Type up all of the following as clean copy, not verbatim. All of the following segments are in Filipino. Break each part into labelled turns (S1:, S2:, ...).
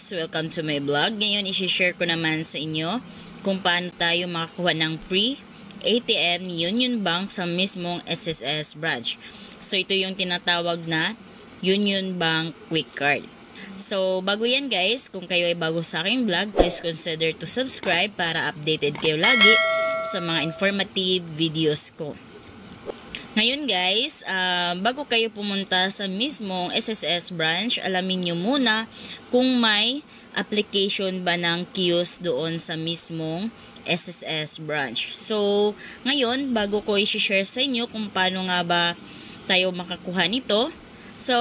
S1: guys! Welcome to my vlog. Ngayon, isi-share ko naman sa inyo kung paano tayo makakuha ng free ATM ni Union Bank sa mismong SSS branch. So, ito yung tinatawag na Union Bank Quick Card. So, bago yan guys, kung kayo ay bago sa aking vlog, please consider to subscribe para updated kayo lagi sa mga informative videos ko. Ngayon guys, bago kayo pumunta sa mismong SSS branch, alamin nyo muna kung may application ba ng kiosk doon sa mismong SSS branch. So, ngayon, bago ko i-share sa inyo kung paano nga ba tayo makakuha nito, so,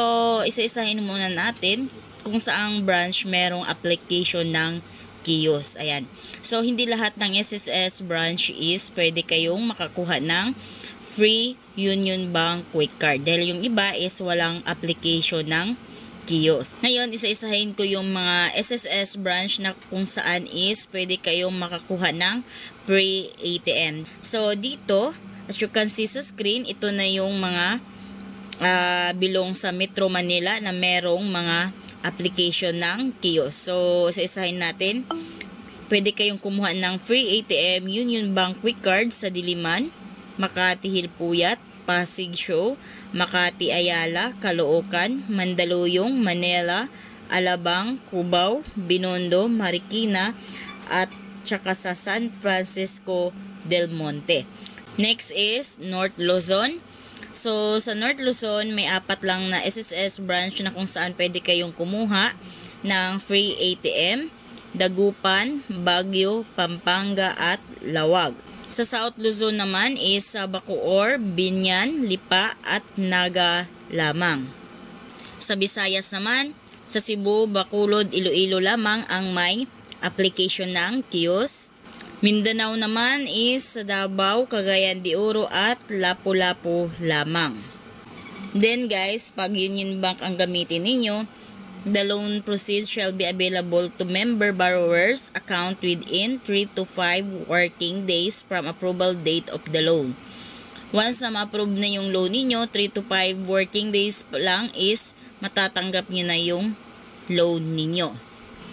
S1: isa-isahin muna natin kung saang branch merong application ng kiosk. Ayan. So, hindi lahat ng SSS branch is pwede kayong makakuha ng free Union Bank Quick Card. Dahil yung iba is walang application ng kiosk. Ngayon, isa-isahin ko yung mga SSS branch na kung saan is pwede kayong makakuha ng free ATM. So, dito, as you can see sa screen, ito na yung mga bilong sa Metro Manila na merong mga application ng kiosk. So, isa-isahin natin. Pwede kayong kumuha ng free ATM Union Bank Quick Card sa Diliman, Makati Hilpuyat, Pasig Show, Makati Ayala, Caloocan, Mandaluyong, Manila, Alabang, Cubao, Binondo, Marikina, at saka sa San Francisco del Monte. Next is North Luzon. So, sa North Luzon, may 4 lang na SSS branch na kung saan pwede kayong kumuha ng free ATM. Dagupan, Baguio, Pampanga, at Lawag. Sa South Luzon naman is sa Bacoor, Binyan, Lipa, at Naga lamang. Sa Visayas naman, sa Cebu, Bacolod, Iloilo lamang ang may application ng kiosk. Mindanao naman is sa Davao, Cagayan de Oro, at Lapu-Lapu lamang. Then guys, pag Union Bank ang gamitin ninyo, the loan proceeds shall be available to member borrowers account within 3 to 5 working days from approval date of the loan. Once na ma-approve na yung loan ninyo, 3 to 5 working days lang is matatanggap nyo na yung loan ninyo.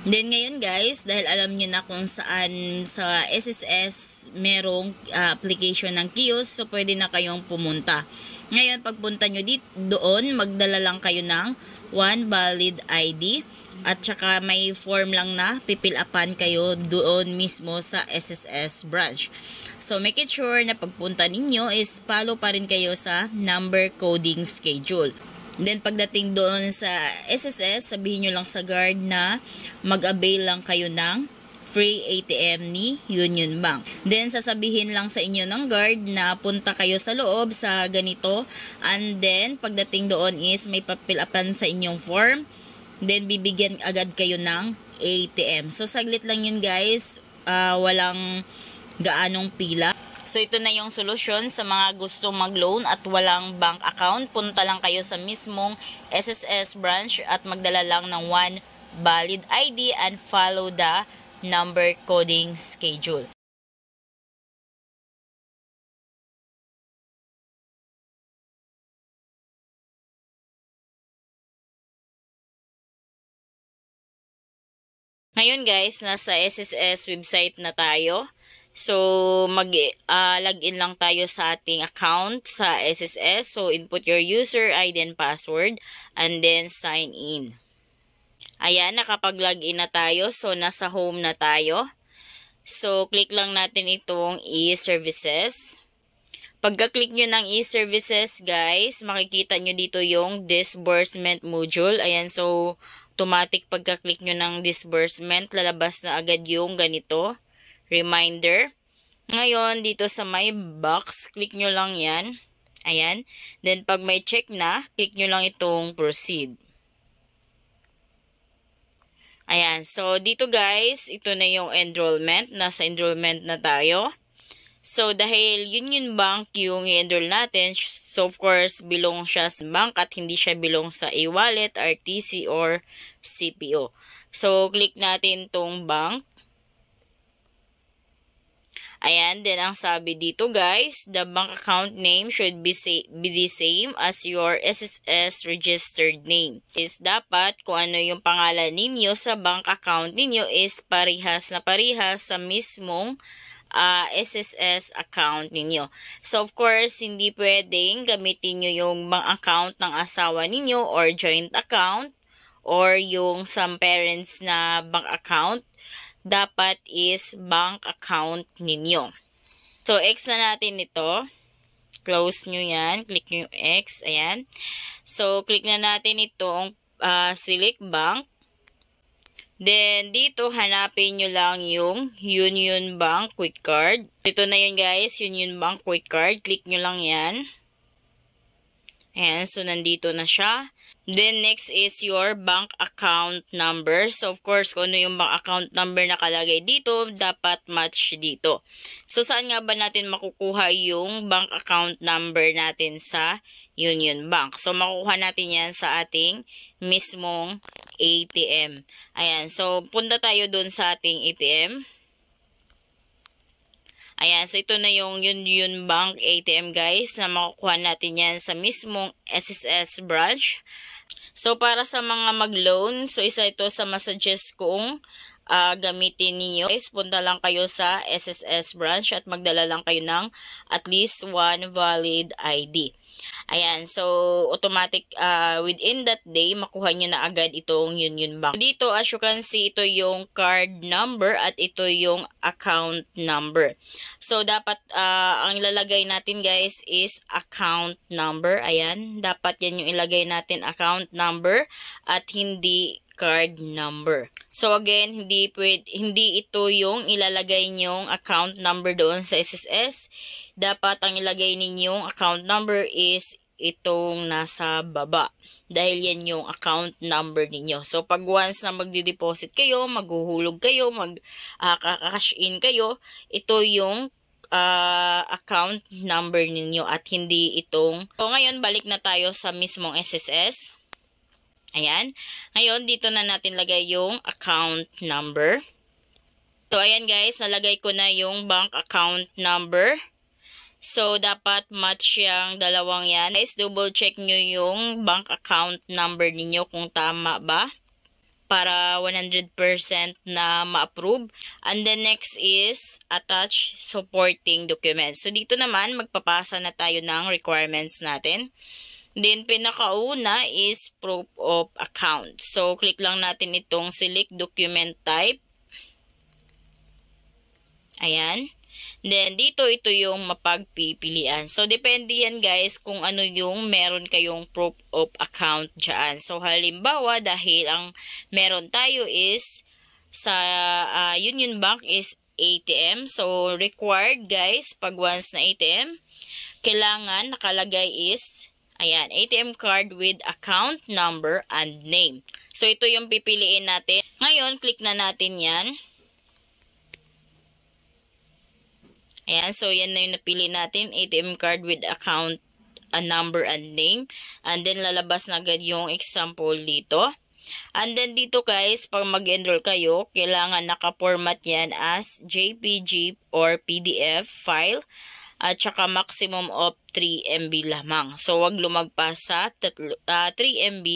S1: Then ngayon guys, dahil alam nyo na kung saan sa SSS merong application ng kiosk, so pwede na kayong pumunta. Ngayon, pagpunta nyo doon, magdala lang kayo ng one valid ID at saka may form lang na pipilapan kayo doon mismo sa SSS branch. So make it sure na pagpunta ninyo is follow pa rin kayo sa number coding schedule. Then pagdating doon sa SSS, sabihin nyo lang sa guard na mag-avail lang kayo ng free ATM ni Union Bank. Then sasabihin lang sa inyo ng guard na punta kayo sa loob sa ganito, and then pagdating doon is may papilapan sa inyong form, then bibigyan agad kayo ng ATM. So saglit lang yun guys, walang gaanong pila. So ito na yung solusyon sa mga gustong mag-loan at walang bank account. Punta lang kayo sa mismong SSS branch at magdala lang ng one valid ID and follow the number coding schedule. Ngayon guys, nasa SSS website na tayo. So, login lang tayo sa ating account sa SSS. So, input your user ID and password and then sign in. Ayan, nakapag-login na tayo. So, nasa home na tayo. So, click lang natin itong e-services. Pagka-click nyo ng e-services, guys, makikita nyo dito yung disbursement module. Ayan, so, automatic pagka-click nyo ng disbursement, lalabas na agad yung ganito. Reminder. Ngayon, dito sa my box, click nyo lang yan. Ayan. Then, pag may check na, click nyo lang itong proceed. Ayan, so dito guys, ito na yung enrollment. Nasa enrollment na tayo. So dahil Union Bank yung i-enroll natin, so of course, belong siya sa bank at hindi siya belong sa e-wallet, RTC, or CPO. So click natin tong bank. Ayan, then ang sabi dito guys, the bank account name should be the same as your SSS registered name. Is dapat kung ano yung pangalan ninyo sa bank account ninyo is parihas na parihas sa mismong SSS account ninyo. So of course, hindi pwedeng gamitin nyo yung bank account ng asawa ninyo or joint account or yung some parents na bank account. Dapat is bank account ninyo. So, X na natin ito. Close nyo yan. Click nyo yung X. Ayan. So, click na natin itong select bank. Then, dito, hanapin nyo lang yung Union Bank Quick Card. Ito na yun guys, Union Bank Quick Card. Click nyo lang yan. Ayan. So, nandito na siya. Then, next is your bank account number. So, of course, kung ano yung bank account number nakalagay dito, dapat match dito. So, saan nga ba natin makukuha yung bank account number natin sa Union Bank? So, makukuha natin yan sa ating mismong ATM. Ayan. So, punta tayo dun sa ating ATM. Ayan. So, ito na yung Union Bank ATM guys na makukuha natin yan sa mismong SSS branch. So, para sa mga mag-loan, so isa ito sa masuggest kong gamitin ninyo. Punta lang kayo sa SSS branch at magdala lang kayo ng at least one valid ID. Ayan, so automatic within that day, makuha nyo na agad itong Union Bank. Dito, as you can see, ito yung card number at ito yung account number. So, dapat ang ilalagay natin guys is account number. Ayan, dapat yan yung ilagay natin account number at hindi card number. So again, hindi ito yung ilalagay nyong account number doon sa SSS. Dapat ang ilagay ninyong account number is itong nasa baba. Dahil yan yung account number ninyo. So pag once na magdi-deposit kayo, maghuhulog kayo, cash in kayo, ito yung account number ninyo at hindi itong. So ngayon, balik na tayo sa mismong SSS. Ayan. Ngayon, dito na natin lagay yung account number. So, ayan guys, nalagay ko na yung bank account number. So, dapat match yung dalawang yan. Guys, double check nyo yung bank account number ninyo kung tama ba para 100% na ma-approve. And then next is attach supporting documents. So, dito naman, magpapasa na tayo ng requirements natin. Then, pinakauna is proof of account. So, click lang natin itong select document type. Ayan. Then, dito ito yung mapagpipilian. So, depende yan guys kung ano yung meron kayong proof of account dyan. So, halimbawa, dahil ang meron tayo is sa Union Bank is ATM. So, required guys, pag once na ATM, kailangan nakalagay is ayan, ATM card with account number and name. So, ito yung pipiliin natin. Ngayon, click na natin yan. Ayan, so yan na yung napili natin. ATM card with account number and name. And then, lalabas na agad yung example dito. And then, dito guys, pag mag-enroll kayo, kailangan naka-format yan as JPG or PDF file. At saka maximum of 3 MB lamang. So, wag lumagpas sa 3 MB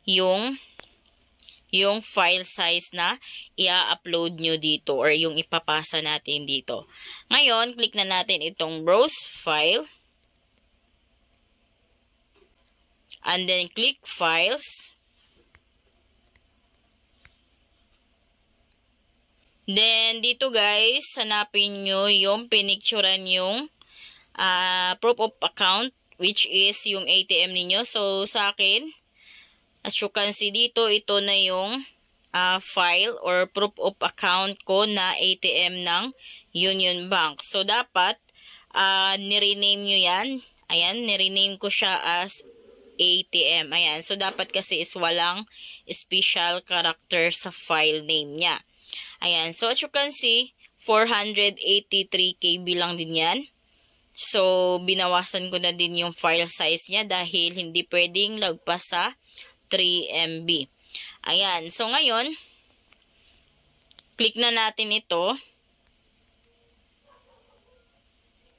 S1: yung file size na i-upload nyo dito or yung ipapasa natin dito. Ngayon, click na natin itong browse file. And then, click files. Then, dito guys, hanapin nyo yung pinicturan yung proof of account, which is yung ATM ninyo. So, sa akin, as you can see dito, ito na yung file or proof of account ko na ATM ng Union Bank. So, dapat, nirename nyo yan. Ayan, nirename ko siya as ATM. Ayan, so dapat kasi is walang special character sa file name niya. Ayan, so as you can see, 483 KB lang din yan. So, binawasan ko na din yung file size niya dahil hindi pwedeng lagpas sa 3 MB. Ayan. So, ngayon, click na natin ito.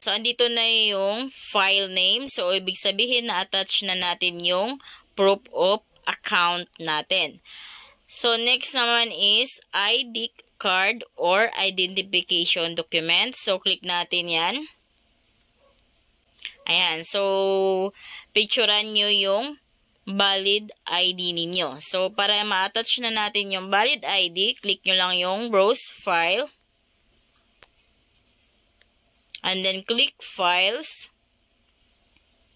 S1: So, andito na yung file name. So, ibig sabihin na-attach na natin yung proof of account natin. So, next naman is ID card or identification document. So, click natin yan. Ayan. So, picturean nyo yung valid ID ninyo. So, para ma-attach na natin yung valid ID, click nyo lang yung browse file. And then, click files.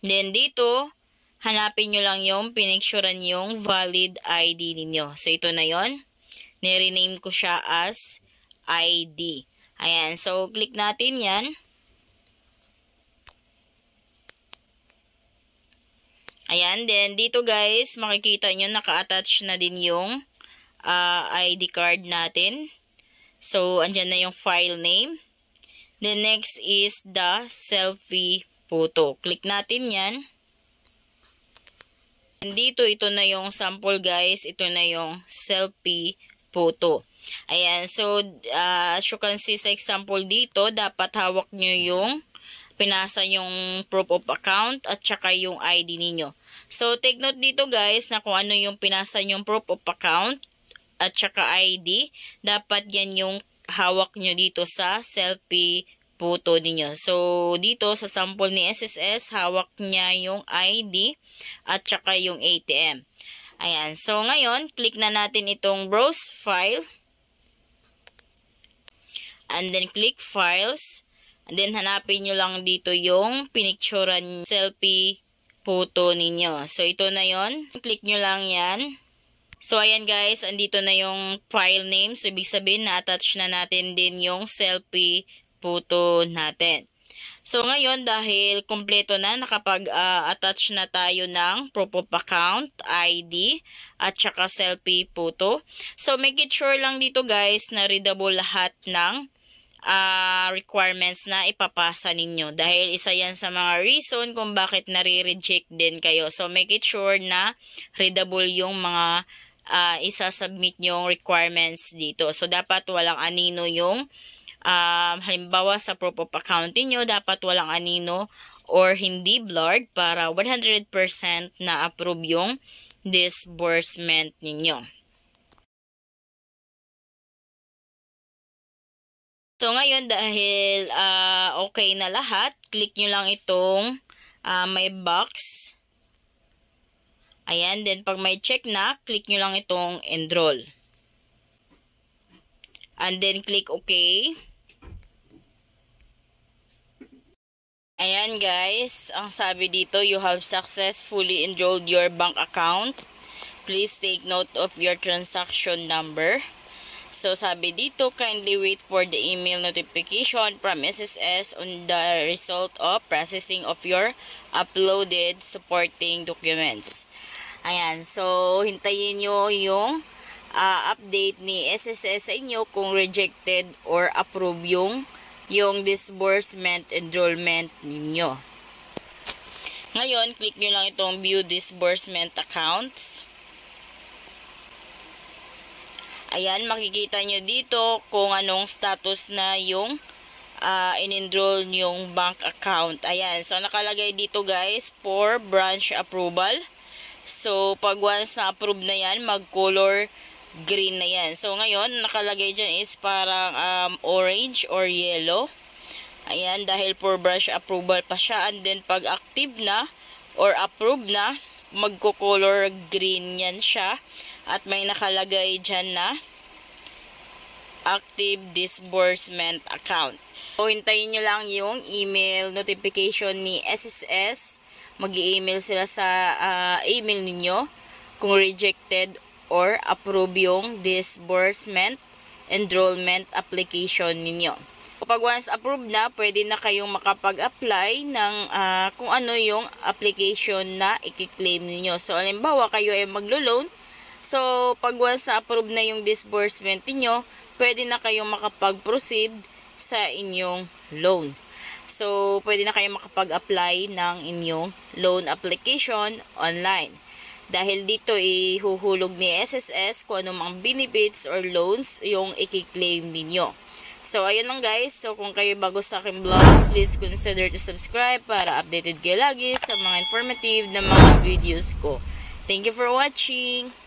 S1: Then, dito, hanapin nyo lang yung pinicturean yung valid ID ninyo. So, ito na yon. Nirename ko siya as ID. Ayan. So, click natin yan. Ayan. Then, dito guys, makikita nyo naka-attach na din yung ID card natin. So, andyan na yung file name. The next is the selfie photo. Click natin yan. And dito, ito na yung sample guys. Ito na yung selfie photo. Ayan. So, as you can see sa example dito, dapat hawak nyo yung pinasa yung proof of account at saka yung ID ninyo. So, take note dito guys na kung ano yung pinasa yung proof of account at saka ID, dapat yan yung hawak nyo dito sa selfie photo ninyo. So, dito sa sample ni SSS, hawak niya yung ID at saka yung ATM. Ayan. So, ngayon, click na natin itong browse file. And then, click files. And then, hanapin nyo lang dito yung pinicturean selfie photo ninyo. So, ito na yon. Click nyo lang yan. So, ayan guys, andito na yung file name. So, ibig sabihin na-attach na natin din yung selfie photo natin. So, ngayon, dahil kompleto na, nakapag-attach na tayo ng proof of account, ID, at saka selfie photo. So, make it sure lang dito guys na readable lahat ng requirements na ipapasa ninyo. Dahil isa yan sa mga reason kung bakit nare-reject din kayo. So, make it sure na readable yung mga isa-submit yung requirements dito. So, dapat walang anino yung halimbawa sa proof of account niyo, dapat walang anino or hindi blurred para 100% na approve yung disbursement ninyo. So, ngayon dahil okay na lahat, click nyo lang itong may box. Ayan, then pag may check na, click nyo lang itong enroll. And then click OK. Ayan guys, ang sabi dito, you have successfully enrolled your bank account. Please take note of your transaction number. So sabi dito, kindly wait for the email notification from SSS on the result of processing of your uploaded supporting documents. Ayan, so hintayin nyo yung update ni SSS sa inyo kung rejected or approve yung disbursement enrollment ninyo. Ngayon, click nyo lang itong view disbursement accounts. Ayan, makikita nyo dito kung anong status na yung in-enroll yung bank account. Ayan, so nakalagay dito guys for branch approval. So, pag once na approve na yan, mag-color green na yan. So, ngayon, nakalagay dyan is parang orange or yellow. Ayan, dahil for branch approval pa siya. And then, pag active na or approved na, magko-color green yan siya. At may nakalagay dyan na active disbursement account. So, hintayin nyo lang yung email notification ni SSS. Mag-i-email sila sa email ninyo kung rejected or approve yung disbursement enrollment application ninyo. Kapag once approved na, pwede na kayong makapag-apply ng kung ano yung application na i-claim ninyo. So, halimbawa kayo ay maglo-loan. So, pag once approve na yung disbursement niyo, pwede na kayong makapag-proceed sa inyong loan. So, pwede na kayong makapag-apply ng inyong loan application online. Dahil dito, ihuhulog ni SSS kung anong mga benefits or loans yung i-claim ninyo. So, ayun lang guys. So, kung kayo bago sa aking vlog, please consider to subscribe para updated kayo lagi sa mga informative na mga videos ko. Thank you for watching!